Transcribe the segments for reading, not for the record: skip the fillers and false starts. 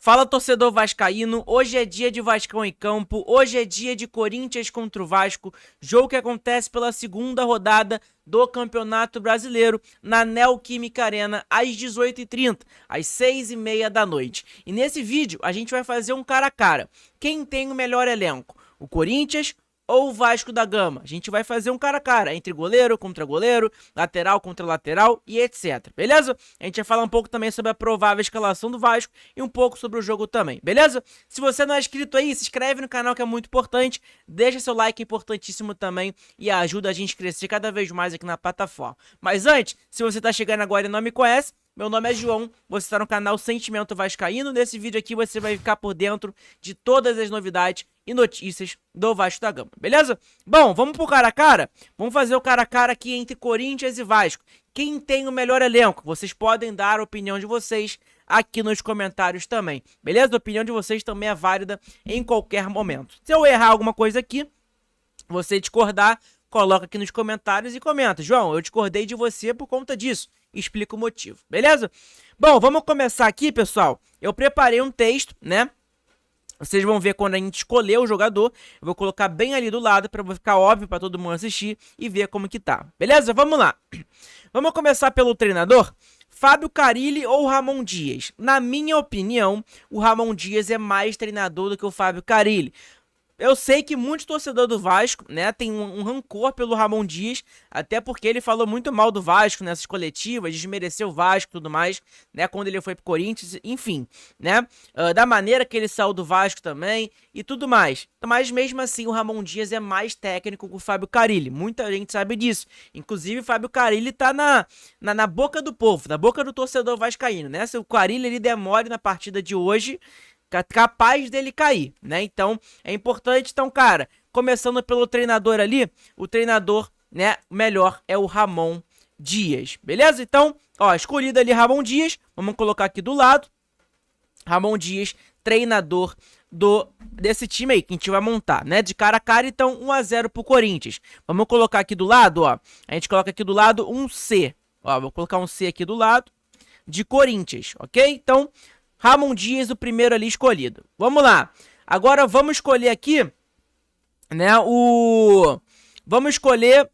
Fala, torcedor vascaíno, hoje é dia de Vascão em campo, hoje é dia de Corinthians contra o Vasco, jogo que acontece pela segunda rodada do Campeonato Brasileiro na Neoquímica Arena às 18h30, às 6h30 da noite. E nesse vídeo a gente vai fazer um cara a cara. Quem tem o melhor elenco? O Corinthians ou o Vasco da Gama? A gente vai fazer um cara a cara entre goleiro contra goleiro, lateral contra lateral e etc, beleza? A gente vai falar um pouco também sobre a provável escalação do Vasco e um pouco sobre o jogo também, beleza? Se você não é inscrito aí, se inscreve no canal que é muito importante, deixa seu like, importantíssimo também, e ajuda a gente a crescer cada vez mais aqui na plataforma. Mas antes, se você tá chegando agora e não me conhece, meu nome é João, você está no canal Sentimento Vascaíno. Nesse vídeo aqui você vai ficar por dentro de todas as novidades e notícias do Vasco da Gama, beleza? Bom, vamos pro cara a cara? Vamos fazer o cara a cara aqui entre Corinthians e Vasco. Quem tem o melhor elenco? Vocês podem dar a opinião de vocês aqui nos comentários também, beleza? A opinião de vocês também é válida em qualquer momento. Se eu errar alguma coisa aqui, você discordar, coloca aqui nos comentários e comenta: João, eu discordei de você por conta disso. Explica o motivo, beleza? Bom, vamos começar aqui, pessoal. Eu preparei um texto, né? Vocês vão ver quando a gente escolher o jogador. Eu vou colocar bem ali do lado para ficar óbvio para todo mundo assistir e ver como que tá. Beleza? Vamos lá. Vamos começar pelo treinador. Fábio Carille ou Ramon Dias? Na minha opinião, o Ramon Dias é mais treinador do que o Fábio Carille. Eu sei que muitos torcedores do Vasco, né, tem um rancor pelo Ramon Dias, até porque ele falou muito mal do Vasco nessas coletivas, desmereceu o Vasco e tudo mais, né, quando ele foi pro Corinthians, enfim, né, da maneira que ele saiu do Vasco também e tudo mais. Mas mesmo assim o Ramon Dias é mais técnico que o Fábio Carille, muita gente sabe disso. Inclusive o Fábio Carille tá na boca do povo, na boca do torcedor vascaíno, né, se o Carille ele demore na partida de hoje, capaz dele cair, né? Então, é importante. Então, cara, começando pelo treinador ali, o treinador, né, melhor é o Ramon Dias, beleza? Então, ó, escolhido ali Ramon Dias, vamos colocar aqui do lado. Ramon Dias, treinador desse time aí que a gente vai montar, né? De cara a cara, então 1-0 pro Corinthians. Vamos colocar aqui do lado, ó. A gente coloca aqui do lado um C. Ó, vou colocar um C aqui do lado de Corinthians, ok? Então, Ramon Dias, o primeiro ali escolhido. Vamos lá. Agora vamos escolher aqui, né, vamos escolher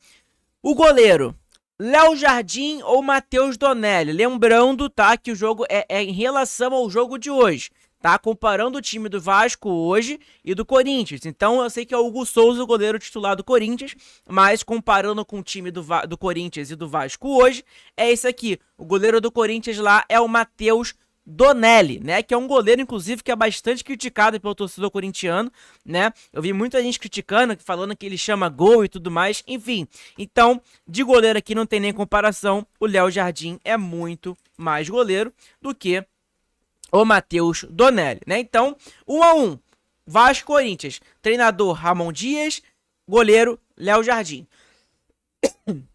o goleiro. Léo Jardim ou Matheus Donelli. Lembrando, tá, que o jogo é em relação ao jogo de hoje, tá? Comparando o time do Vasco hoje e do Corinthians. Então eu sei que é o Hugo Souza, o goleiro titular do Corinthians, mas comparando com o time do Corinthians e do Vasco hoje, é esse aqui. O goleiro do Corinthians lá é o Matheus Donelli, né, que é um goleiro, inclusive, que é bastante criticado pelo torcedor corintiano, né, eu vi muita gente criticando, falando que ele chama gol e tudo mais, enfim, então, de goleiro aqui não tem nem comparação, o Léo Jardim é muito mais goleiro do que o Matheus Donelli, né, então, 1-1, Vasco Corinthians, treinador Ramon Dias, goleiro Léo Jardim,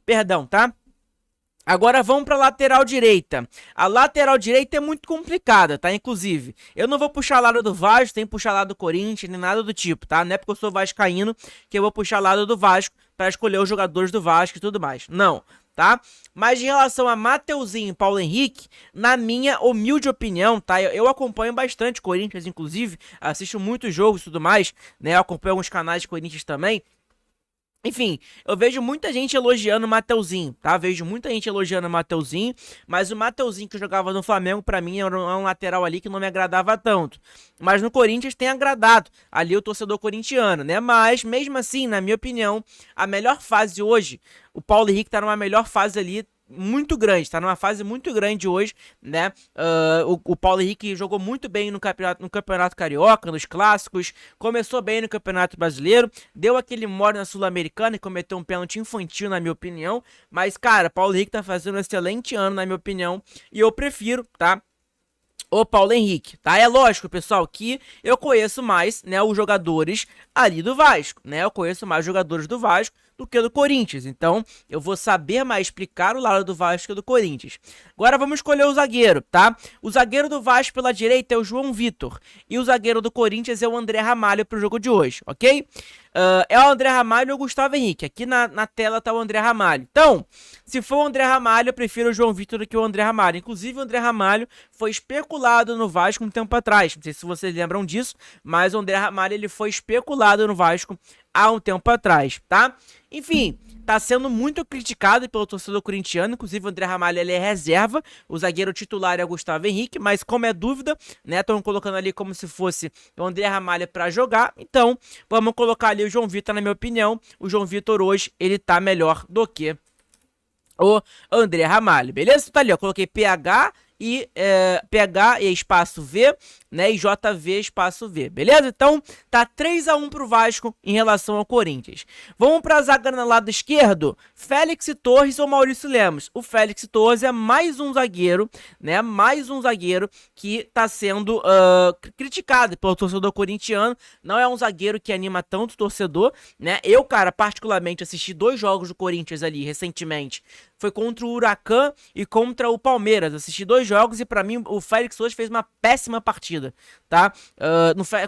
perdão, tá? Agora vamos para a lateral direita. A lateral direita é muito complicada, tá? Inclusive, eu não vou puxar lado do Vasco, nem puxar lado do Corinthians, nem nada do tipo, tá? Não é porque eu sou vascaíno que eu vou puxar lado do Vasco para escolher os jogadores do Vasco e tudo mais. Não, tá? Mas em relação a Mateuzinho e Paulo Henrique, na minha humilde opinião, tá? Eu acompanho bastante Corinthians, inclusive, assisto muitos jogos e tudo mais, né? Eu acompanho alguns canais de Corinthians também. Enfim, eu vejo muita gente elogiando o Mateuzinho, tá? Vejo muita gente elogiando o Mateuzinho, mas o Mateuzinho que jogava no Flamengo, pra mim, era um lateral ali que não me agradava tanto. Mas no Corinthians tem agradado ali o torcedor corintiano, né? Mas, mesmo assim, na minha opinião, a melhor fase hoje, o Paulo Henrique tá numa melhor fase ali, muito grande, tá numa fase muito grande hoje, né? O Paulo Henrique jogou muito bem no campeonato Carioca, nos clássicos, começou bem no Campeonato Brasileiro, deu aquele mole na Sul-Americana e cometeu um pênalti infantil, na minha opinião, mas, cara, Paulo Henrique tá fazendo um excelente ano, na minha opinião, e eu prefiro, tá? O Paulo Henrique, tá? É lógico, pessoal, que eu conheço mais, né, os jogadores ali do Vasco, né? Eu conheço mais jogadores do Vasco do que do Corinthians. Então, eu vou saber mais explicar o lado do Vasco que do Corinthians. Agora vamos escolher o zagueiro, tá? O zagueiro do Vasco pela direita é o João Vitor. E o zagueiro do Corinthians é o André Ramalho pro jogo de hoje, ok? É o André Ramalho e o Gustavo Henrique. Aqui na tela tá o André Ramalho. Então, se for o André Ramalho, eu prefiro o João Vitor do que o André Ramalho. Inclusive, o André Ramalho foi especulado no Vasco um tempo atrás. Não sei se vocês lembram disso, mas o André Ramalho ele foi especulado no Vasco há um tempo atrás, tá? Enfim, tá sendo muito criticado pelo torcedor corintiano. Inclusive, o André Ramalho ele é reserva. O zagueiro titular é o Gustavo Henrique, mas como é dúvida, né? Estão colocando ali como se fosse o André Ramalho pra jogar. Então, vamos colocar ali o João Vitor, na minha opinião. O João Vitor hoje, ele tá melhor do que o André Ramalho, beleza? Tá ali, ó, coloquei PH e espaço V, né, e JV espaço V, beleza? Então, tá 3-1 pro Vasco em relação ao Corinthians. Vamos pra zaga no lado esquerdo, Félix Torres ou Maurício Lemos. O Félix Torres é mais um zagueiro, né, mais um zagueiro que tá sendo criticado pelo torcedor corintiano. Não é um zagueiro que anima tanto o torcedor, né? Eu, cara, particularmente assisti 2 jogos do Corinthians ali recentemente. Foi contra o Huracan e contra o Palmeiras. Assisti 2 jogos e pra mim o Félix hoje fez uma péssima partida, tá?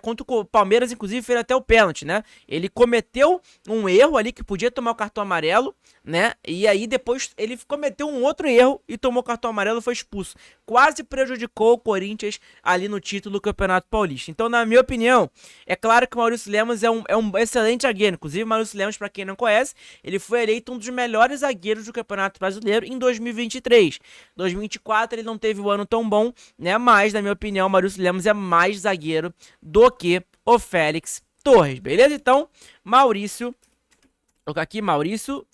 Contra o Palmeiras, inclusive, fez até o pênalti, né? Ele cometeu um erro ali que podia tomar o cartão amarelo, né? E aí depois ele cometeu um outro erro e tomou o cartão amarelo e foi expulso. Quase prejudicou o Corinthians ali no título do Campeonato Paulista. Então, na minha opinião, é claro que o Maurício Lemos é um excelente zagueiro. Inclusive, o Maurício Lemos, pra quem não conhece, ele foi eleito um dos melhores zagueiros do Campeonato Brasileiro em 2023. 2024 ele não teve um ano tão bom, né? Mas, na minha opinião, o Maurício Lemos é mais zagueiro do que o Félix Torres, beleza? Então, Maurício, vou colocar aqui Maurício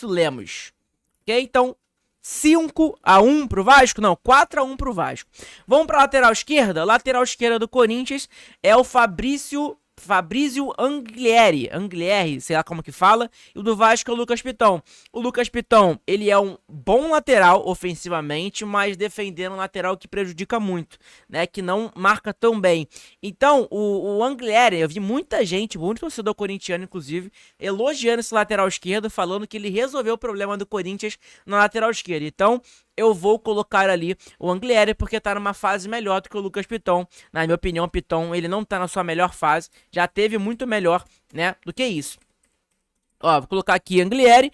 Lemos, ok? Então, 5-1 pro Vasco? Não, 4-1 pro Vasco. Vamos pra lateral esquerda? Lateral esquerda do Corinthians é o Fabrício Anglieri, sei lá como que fala, e o do Vasco é o Lucas Piton. O Lucas Piton, ele é um bom lateral ofensivamente, mas defendendo um lateral que prejudica muito, né, que não marca tão bem. Então, o Anglieri, eu vi muita gente, muito torcedor corintiano, inclusive, elogiando esse lateral esquerdo, falando que ele resolveu o problema do Corinthians na lateral esquerda. Então, eu vou colocar ali o Anglieri porque tá numa fase melhor do que o Lucas Piton. Na minha opinião, o Piton, ele não tá na sua melhor fase, já teve muito melhor, né, do que isso. Ó, vou colocar aqui Anglieri,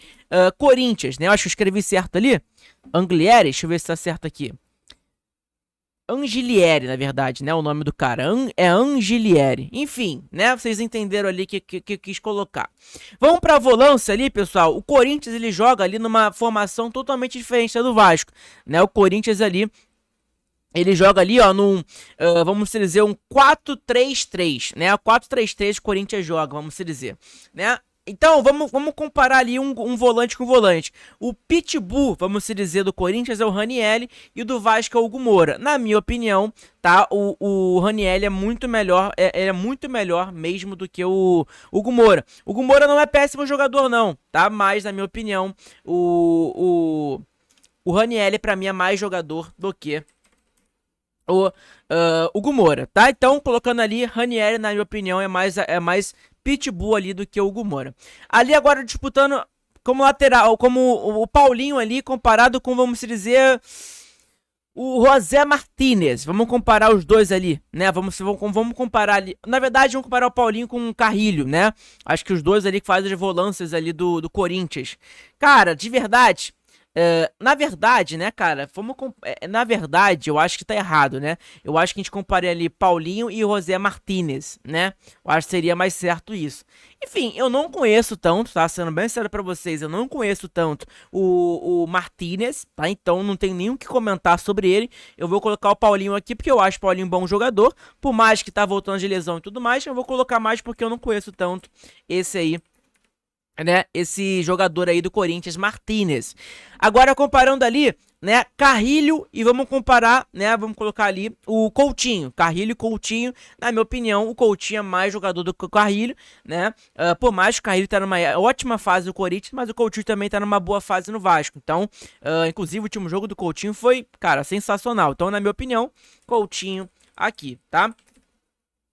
Corinthians, né, eu acho que eu escrevi certo ali. Anglieri, deixa eu ver se tá certo aqui. Angilieri, na verdade, né, o nome do cara, é Angilieri. Enfim, né, vocês entenderam ali que quis colocar. Vamos pra volância ali, pessoal. O Corinthians, ele joga ali numa formação totalmente diferente da do Vasco, né, o Corinthians ali, ele joga ali, ó, num, vamos dizer, um 4-3-3, né, 4-3-3 o Corinthians joga, vamos dizer, né. Então, vamos comparar ali um volante com volante. O Pitbull, vamos dizer, do Corinthians é o Ranieri e o do Vasco é o Hugo Moura. Na minha opinião, tá? O Ranieri é muito melhor, é muito melhor mesmo do que o Hugo Moura. O Hugo Moura não é péssimo jogador não, tá? Mas, na minha opinião, o Ranieri, pra mim, é mais jogador do que o Hugo Moura, tá? Então, colocando ali, Ranieri, na minha opinião, é mais Pitbull ali do que o Hugo Moura. Ali agora disputando como lateral, como o Paulinho ali, comparado com, vamos dizer, o José Martínez. Vamos comparar os dois ali, né? Vamos comparar ali. Na verdade, vamos comparar o Paulinho com o Carrilho, né? Acho que os dois ali que fazem as volâncias ali do Corinthians. Cara, de verdade... na verdade, né, cara, na verdade, eu acho que tá errado, né? Eu acho que a gente compararia ali Paulinho e José Martínez, né? Eu acho que seria mais certo isso. Enfim, eu não conheço tanto, tá? Sendo bem sério pra vocês, eu não conheço tanto o Martínez, tá? Então não tem nem o que comentar sobre ele. Eu vou colocar o Paulinho aqui porque eu acho o Paulinho um bom jogador. Por mais que tá voltando de lesão e tudo mais, eu vou colocar mais porque eu não conheço tanto esse aí, né, esse jogador aí do Corinthians, Martínez. Agora comparando ali, né, Carrilho e vamos comparar, né, vamos colocar ali o Coutinho, Carrilho e Coutinho. Na minha opinião, o Coutinho é mais jogador do que o Carrilho, né, por mais que o Carrilho tá numa ótima fase do Corinthians, mas o Coutinho também tá numa boa fase no Vasco. Então, inclusive o último jogo do Coutinho foi, cara, sensacional. Então, na minha opinião, Coutinho aqui, tá?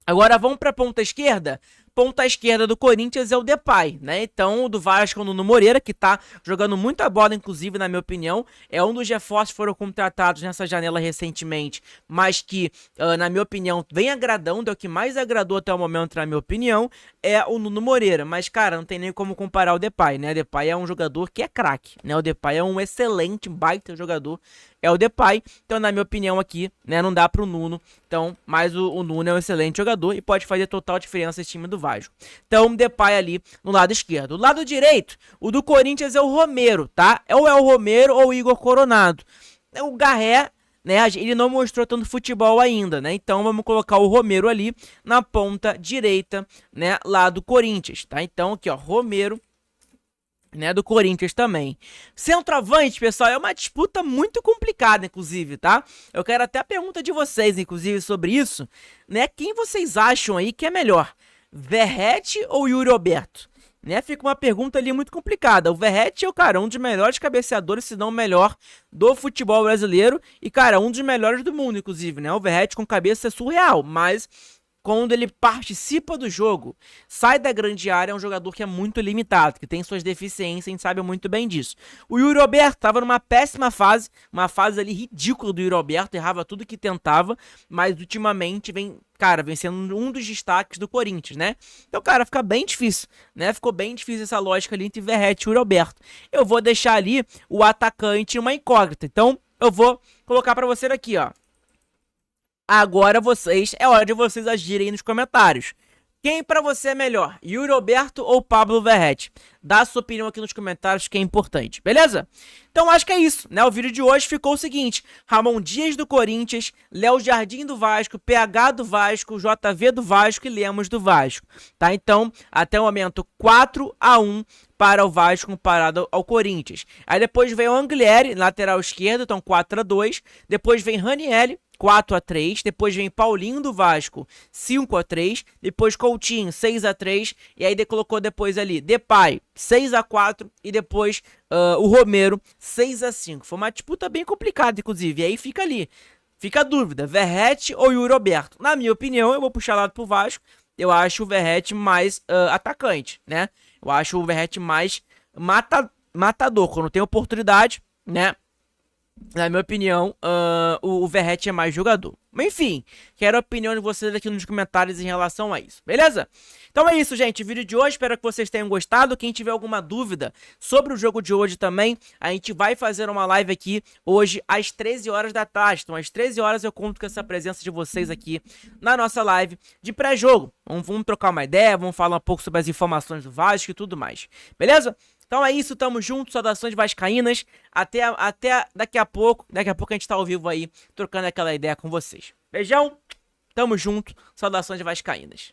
Agora vamos pra ponta esquerda. ponta esquerda do Corinthians é o Depay, né? Então, o do Vasco é o Nuno Moreira, que tá jogando muita bola, inclusive, na minha opinião. É um dos reforços que foram contratados nessa janela recentemente, mas que, na minha opinião, vem agradando, é o que mais agradou até o momento, na minha opinião, é o Nuno Moreira. Mas, cara, não tem nem como comparar o Depay, né? O Depay é um jogador que é craque, né? O Depay é um excelente, baita jogador, é o Depay. Então, na minha opinião aqui, né, não dá pro Nuno. Então, mas o Nuno é um excelente jogador e pode fazer total diferença esse time do Vasco. Então, Depay ali no lado esquerdo. O lado direito, o do Corinthians é o Romero, tá? Ou é o Romero ou o Igor Coronado. O Garré, né, ele não mostrou tanto futebol ainda, né? Então, vamos colocar o Romero ali na ponta direita, né, lá do Corinthians, tá? Então, aqui, ó, Romero, né, do Corinthians também. Centroavante, pessoal, é uma disputa muito complicada, inclusive, tá? Eu quero até a pergunta de vocês, inclusive, sobre isso, né? Quem vocês acham aí que é melhor? Verratti ou Yuri Alberto? Né? Fica uma pergunta ali muito complicada. O Verratti é, cara, um dos melhores cabeceadores, se não o melhor do futebol brasileiro e, cara, um dos melhores do mundo, inclusive, né? O Verratti com cabeça é surreal, mas quando ele participa do jogo, sai da grande área, é um jogador que é muito limitado, que tem suas deficiências, a gente sabe muito bem disso. O Yuri Alberto estava numa péssima fase, uma fase ali ridícula do Yuri Alberto, errava tudo que tentava, mas ultimamente vem, cara, vem sendo um dos destaques do Corinthians, né? Então, cara, fica bem difícil, né? Ficou bem difícil essa lógica ali entre Verratti e Yuri Alberto. Eu vou deixar ali o atacante uma incógnita, então eu vou colocar pra você aqui, ó. Agora é hora de vocês agirem nos comentários. Quem pra você é melhor, Yuri Alberto ou Pablo Verratti? Dá a sua opinião aqui nos comentários, que é importante, beleza? Então acho que é isso, né? O vídeo de hoje ficou o seguinte: Ramon Dias do Corinthians, Léo Jardim do Vasco, PH do Vasco, JV do Vasco e Lemos do Vasco, tá? Então, até o momento, 4-1 para o Vasco comparado ao Corinthians. Aí depois vem o Anglieri, lateral esquerdo, então 4-2. Depois vem Ranieri, 4-3, depois vem Paulinho do Vasco, 5-3, depois Coutinho, 6-3, e aí colocou depois ali Depay, 6-4, e depois o Romero, 6-5. Foi uma disputa bem complicada, inclusive, e aí fica ali, fica a dúvida, Verratti ou Yuri Alberto? Na minha opinião, eu vou puxar lado pro Vasco, eu acho o Verratti mais atacante, né? Eu acho o Verratti mais matador, quando tem oportunidade, né? Na minha opinião, o Verratti é mais jogador. Mas enfim, quero a opinião de vocês aqui nos comentários em relação a isso, beleza? Então é isso, gente, o vídeo de hoje, espero que vocês tenham gostado. Quem tiver alguma dúvida sobre o jogo de hoje também, a gente vai fazer uma live aqui hoje às 13 horas da tarde. Então às 13 horas eu conto com essa presença de vocês aqui na nossa live de pré-jogo. Vamos trocar uma ideia, vamos falar um pouco sobre as informações do Vasco e tudo mais, beleza? Então é isso, tamo junto, saudações vascaínas, até daqui a pouco a gente tá ao vivo aí, trocando aquela ideia com vocês. Beijão, tamo junto, saudações vascaínas.